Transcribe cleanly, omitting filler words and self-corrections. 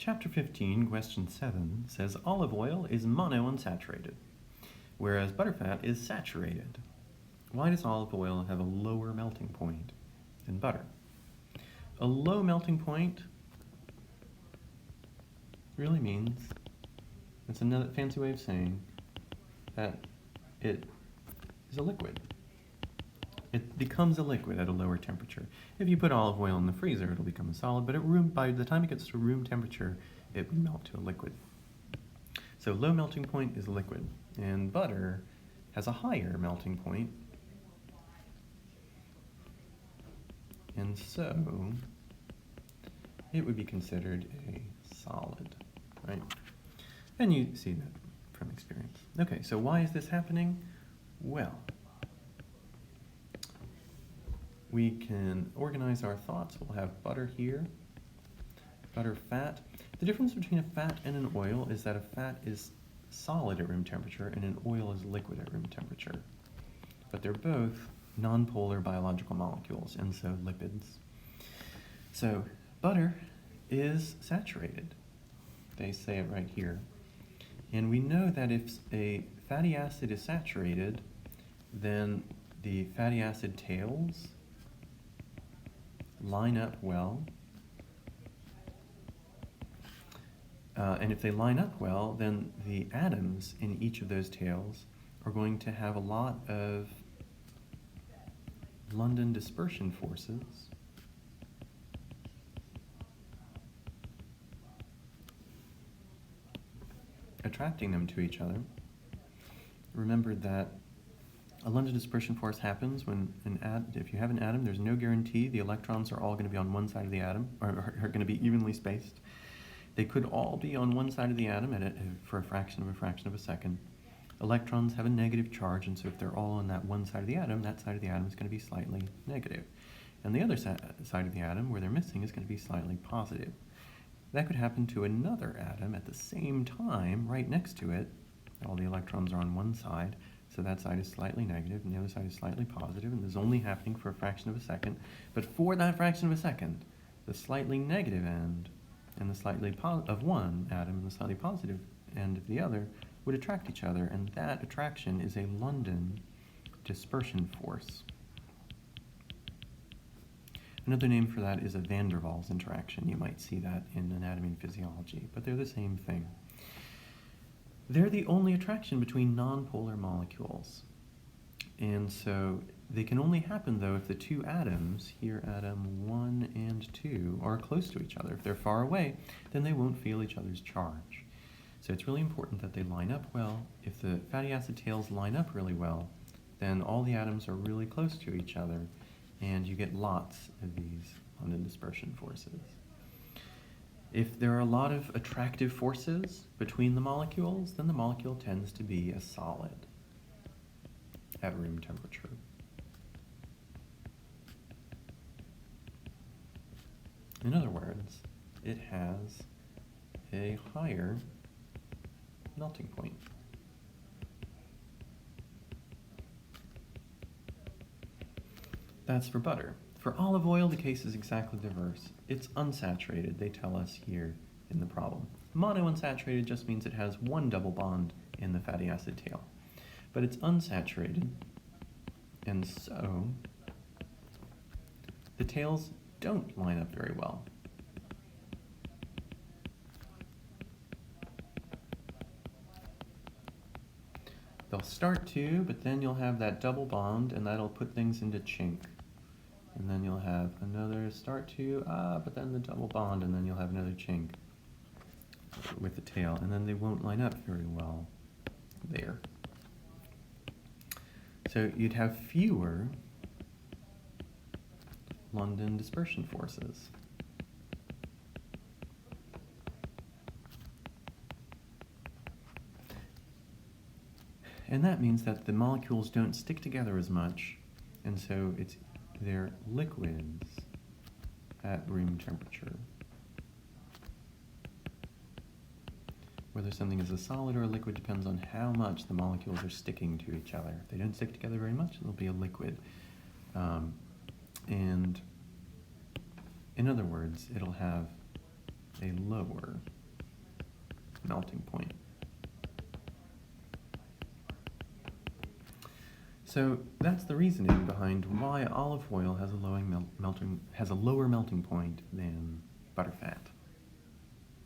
Chapter 15, question 7 says olive oil is monounsaturated, whereas butterfat is saturated. Why does olive oil have a lower melting point than butter? A low melting point really means, it's another fancy way of saying that it is a liquid. It becomes a liquid at a lower temperature. If you put olive oil in the freezer, it'll become a solid, but by the time it gets to room temperature, it will melt to a liquid. So low melting point is a liquid, and butter has a higher melting point, and so it would be considered a solid, right? And you see that from experience. Okay, so why is this happening? Well, we can organize our thoughts. We'll have butter here, butter, fat. The difference between a fat and an oil is that a fat is solid at room temperature and an oil is liquid at room temperature. But they're both nonpolar biological molecules, and so lipids. So butter is saturated. They say it right here. And we know that if a fatty acid is saturated, then the fatty acid tails line up well. And if they line up well, then the atoms in each of those tails are going to have a lot of London dispersion forces attracting them to each other. Remember that a London dispersion force happens when if you have an atom, there's no guarantee the electrons are all going to be on one side of the atom, or are going to be evenly spaced. They could all be on one side of the atom for a fraction of a second. Electrons have a negative charge, and so if they're all on that one side of the atom, that side of the atom is going to be slightly negative. And the other side of the atom, where they're missing, is going to be slightly positive. That could happen to another atom at the same time, right next to it. All the electrons are on one side, so that side is slightly negative, and the other side is slightly positive, and this is only happening for a fraction of a second. But for that fraction of a second, the slightly negative end and the slightly of one atom and the slightly positive end of the other would attract each other, and that attraction is a London dispersion force. Another name for that is a van der Waals interaction. You might see that in anatomy and physiology, but they're the same thing. They're the only attraction between nonpolar molecules. And so they can only happen, though, if the two atoms, here atom 1 and 2, are close to each other. If they're far away, then they won't feel each other's charge. So it's really important that they line up well. If the fatty acid tails line up really well, then all the atoms are really close to each other, and you get lots of these London dispersion forces. If there are a lot of attractive forces between the molecules, then the molecule tends to be a solid at room temperature. In other words, it has a higher melting point. That's for butter. For olive oil, the case is exactly the reverse. It's unsaturated, they tell us here in the problem. Monounsaturated just means it has one double bond in the fatty acid tail. But it's unsaturated, and so the tails don't line up very well. They'll start to, but then you'll have that double bond, and that'll put things into chink. And then you'll have another start to, but then the double bond, and then you'll have another chink with the tail, and then they won't line up very well there. So you'd have fewer London dispersion forces. And that means that the molecules don't stick together as much, and so they're liquids at room temperature. Whether something is a solid or a liquid depends on how much the molecules are sticking to each other. If they don't stick together very much, it'll be a liquid. And in other words, it'll have a lower melting point. So that's the reasoning behind why olive oil has a lower melting point than butterfat.